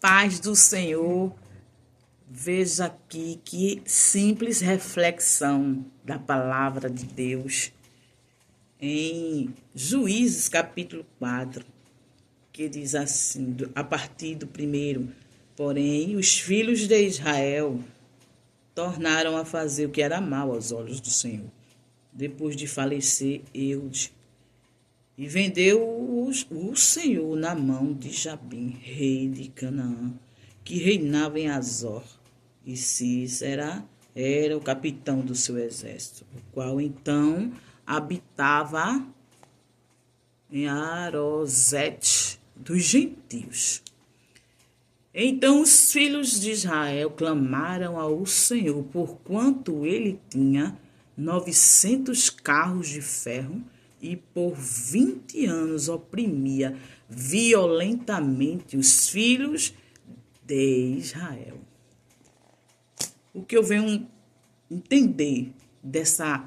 Paz do Senhor. Veja aqui que simples reflexão da palavra de Deus em Juízes capítulo 4, que diz assim, a partir do 1: Porém, os filhos de Israel tornaram a fazer o que era mal aos olhos do Senhor, depois de falecer Eude. E vendeu o Senhor na mão de Jabim, rei de Canaã, que reinava em Azor. E Sísera era o capitão do seu exército, o qual então habitava em Arosete dos gentios. Então os filhos de Israel clamaram ao Senhor, porquanto ele tinha 900 carros de ferro, e por 20 anos oprimia violentamente os filhos de Israel. O que eu venho entender dessa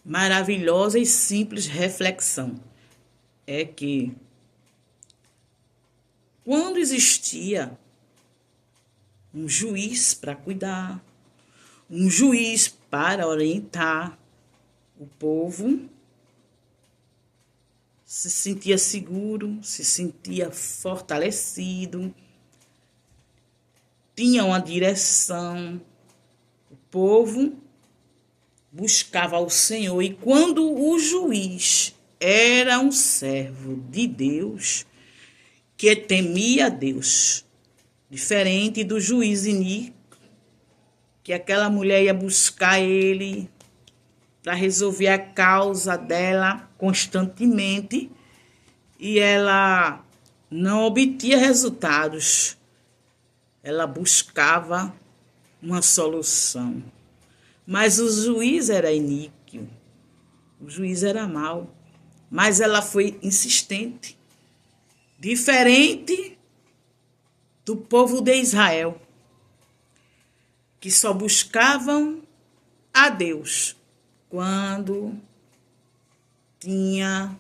maravilhosa e simples reflexão é que quando existia um juiz para cuidar, um juiz para orientar o povo, se sentia seguro, se sentia fortalecido, tinha uma direção. O povo buscava o Senhor, e quando o juiz era um servo de Deus, que temia a Deus, diferente do juiz iníquo, que aquela mulher ia buscar ele para resolver a causa dela constantemente, e ela não obtinha resultados. Ela buscava uma solução. Mas o juiz era iníquo, o juiz era mau, mas ela foi insistente, diferente do povo de Israel, que só buscavam a Deus quando tinha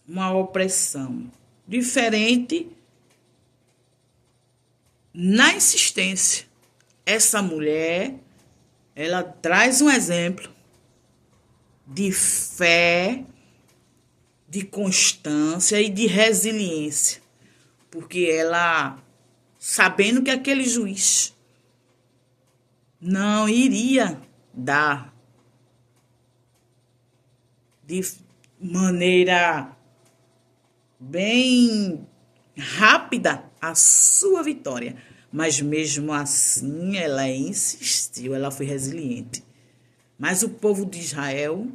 uma opressão, diferente na insistência. Essa mulher, ela traz um exemplo de fé, de constância e de resiliência, porque ela, sabendo que aquele juiz não iria dar de maneira bem rápida a sua vitória, mas mesmo assim ela insistiu, ela foi resiliente. Mas o povo de Israel,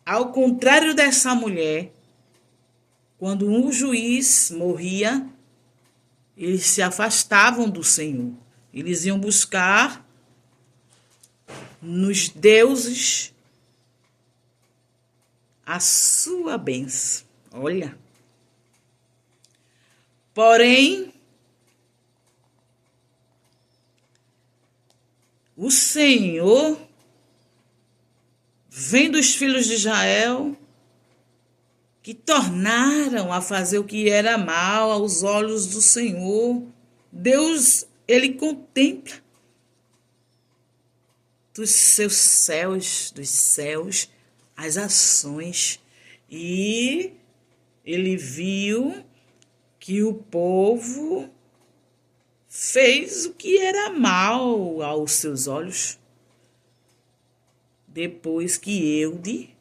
ao contrário dessa mulher, quando um juiz morria, eles se afastavam do Senhor. Eles iam buscar nos deuses a sua bênção. Olha. Porém, o Senhor, vendo os filhos de Israel, que tornaram a fazer o que era mal aos olhos do Senhor, Deus, ele contempla dos céus, as ações, e ele viu que o povo fez o que era mal aos seus olhos, depois que Eude,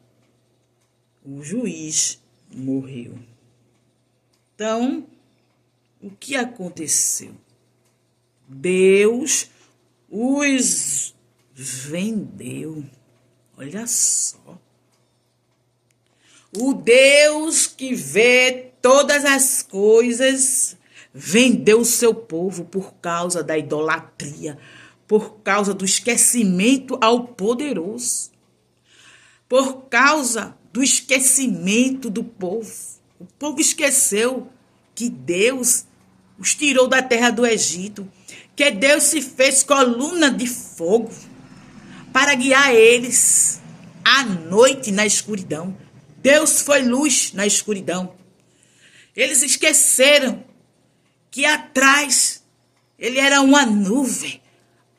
o juiz, morreu. Então, o que aconteceu? Deus os vendeu. Olha só. O Deus que vê todas as coisas vendeu o seu povo por causa da idolatria, por causa do esquecimento ao poderoso, por causa do esquecimento do povo. O povo esqueceu que Deus os tirou da terra do Egito, que Deus se fez coluna de fogo para guiar eles à noite na escuridão. Deus foi luz na escuridão. Eles esqueceram que atrás ele era uma nuvem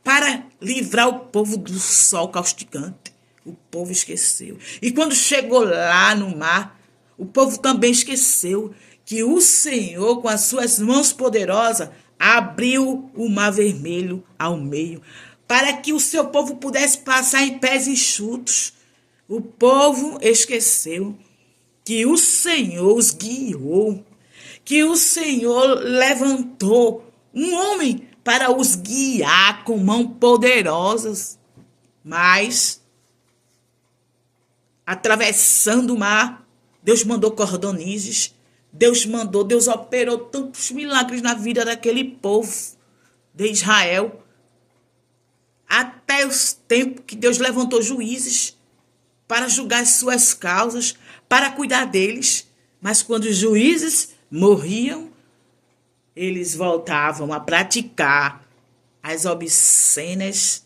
para livrar o povo do sol causticante. O povo esqueceu. E quando chegou lá no mar, o povo também esqueceu que o Senhor, com as suas mãos poderosas, abriu o mar vermelho ao meio, para que o seu povo pudesse passar em pés enxutos. O povo esqueceu que o Senhor os guiou, que o Senhor levantou um homem para os guiar com mãos poderosas. Mas, atravessando o mar, Deus mandou cordonizes, Deus operou tantos milagres na vida daquele povo de Israel, até os tempos que Deus levantou juízes para julgar as suas causas, para cuidar deles. Mas quando os juízes morriam, eles voltavam a praticar as obscenas,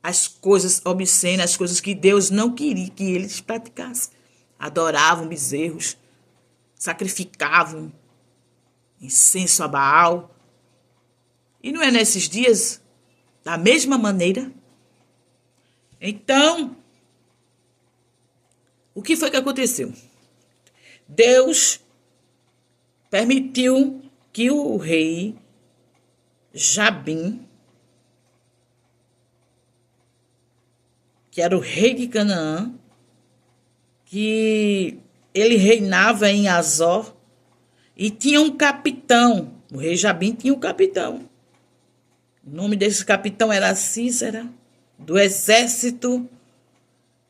as coisas obscenas, as coisas que Deus não queria que eles praticassem. Adoravam bezerros, sacrificavam incenso a Baal. E não é nesses dias, da mesma maneira? Então, o que foi que aconteceu? Deus permitiu que o rei Jabim, que era o rei de Canaã, que ele reinava em Azor, e tinha um capitão. O rei Jabim tinha um capitão. O nome desse capitão era Císera, do exército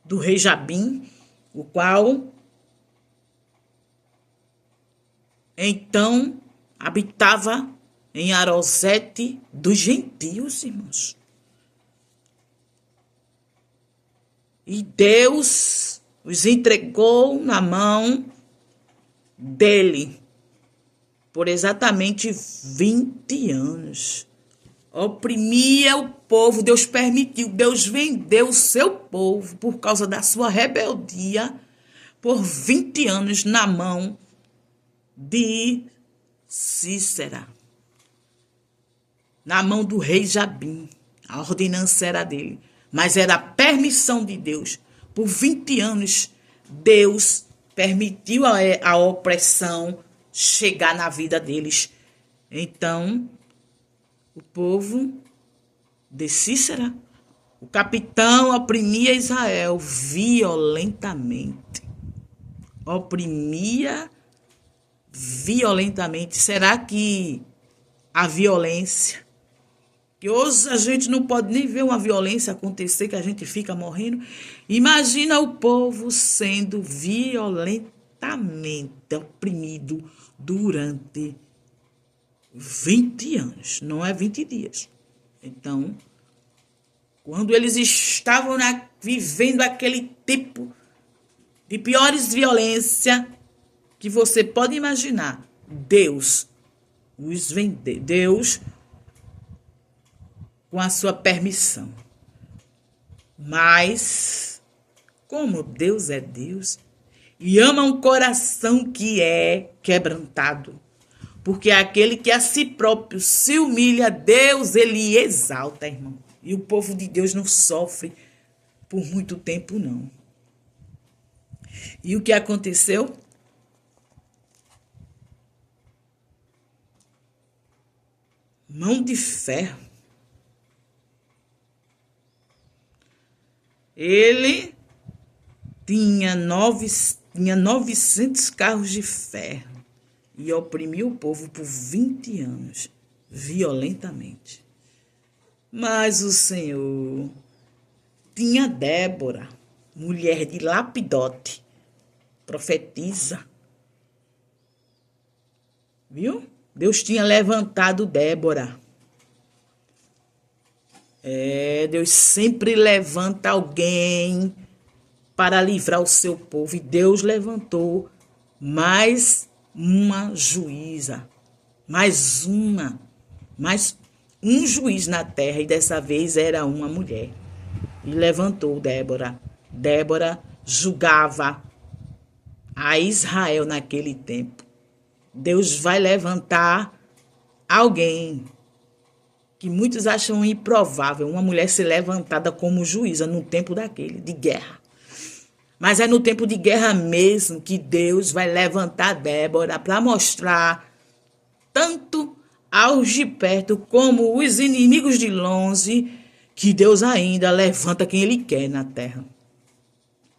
do rei Jabim, o qual então habitava em Arosete dos gentios, irmãos. E Deus os entregou na mão dele por exatamente 20 anos. Oprimia o povo, Deus permitiu, Deus vendeu o seu povo por causa da sua rebeldia por 20 anos na mão de Císera, na mão do rei Jabim. A ordenança era dele, mas era a permissão de Deus. Por 20 anos, Deus permitiu a opressão chegar na vida deles. Então, o povo de Císera, o capitão, oprimia Israel violentamente. Oprimia violentamente. Será que a violência, que hoje a gente não pode nem ver uma violência acontecer, que a gente fica morrendo? Imagina o povo sendo violentamente oprimido durante 20 anos, não é 20 dias. Então, quando eles estavam vivendo aquele tipo de piores violência que você pode imaginar, Deus os vendeu, Deus com a sua permissão. Mas, como Deus é Deus e ama um coração que é quebrantado, porque aquele que a si próprio se humilha, Deus, ele exalta, irmão. E o povo de Deus não sofre por muito tempo, não. E o que aconteceu? Mão de ferro. Ele tinha 900 carros de ferro e oprimiu o povo por 20 anos, violentamente. Mas o Senhor tinha Débora, mulher de Lapidote, profetisa. Viu? Deus tinha levantado Débora. Deus sempre levanta alguém para livrar o seu povo. E Deus levantou mais uma juíza. Mais um juiz na terra. E dessa vez era uma mulher. E levantou Débora. Débora julgava a Israel naquele tempo. Deus vai levantar alguém que muitos acham improvável, uma mulher ser levantada como juíza no tempo daquele, de guerra. Mas é no tempo de guerra mesmo que Deus vai levantar Débora para mostrar tanto aos de perto como os inimigos de longe que Deus ainda levanta quem Ele quer na terra.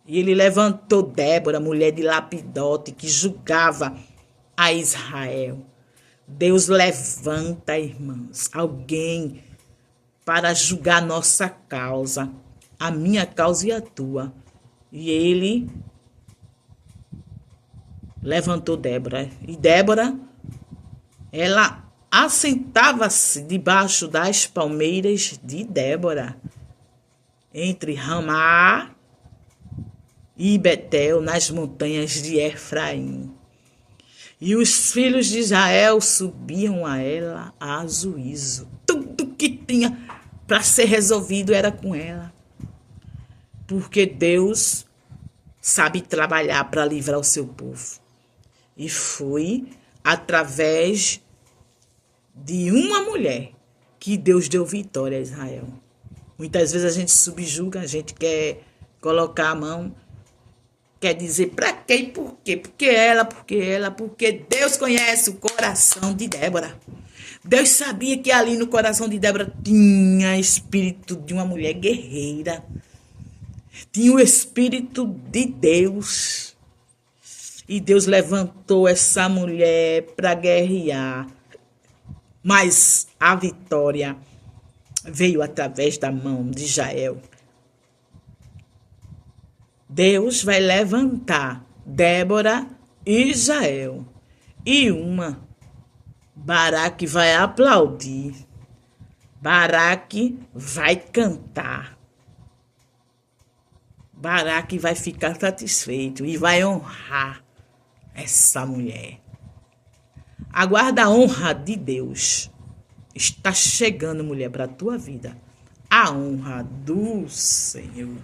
E Ele levantou Débora, mulher de Lapidote, que julgava a Israel. Deus levanta, irmãos, alguém para julgar a nossa causa, a minha causa e a tua. E Ele levantou Débora. E Débora, ela assentava-se debaixo das palmeiras de Débora, entre Ramá e Betel, nas montanhas de Efraim. E os filhos de Israel subiam a ela a juízo. Tudo que tinha para ser resolvido era com ela. Porque Deus sabe trabalhar para livrar o seu povo. E foi através de uma mulher que Deus deu vitória a Israel. Muitas vezes a gente subjuga, a gente quer colocar a mão, quer dizer para quê e por quê? Porque Deus conhece o coração de Débora. Deus sabia que ali no coração de Débora tinha espírito de uma mulher guerreira. Tinha o espírito de Deus. E Deus levantou essa mulher para guerrear. Mas a vitória veio através da mão de Israel. Deus vai levantar Débora e Israel. E uma, Baraque vai aplaudir. Baraque vai cantar. Baraque vai ficar satisfeito e vai honrar essa mulher. Aguarda a honra de Deus. Está chegando, mulher, para a tua vida. A honra do Senhor.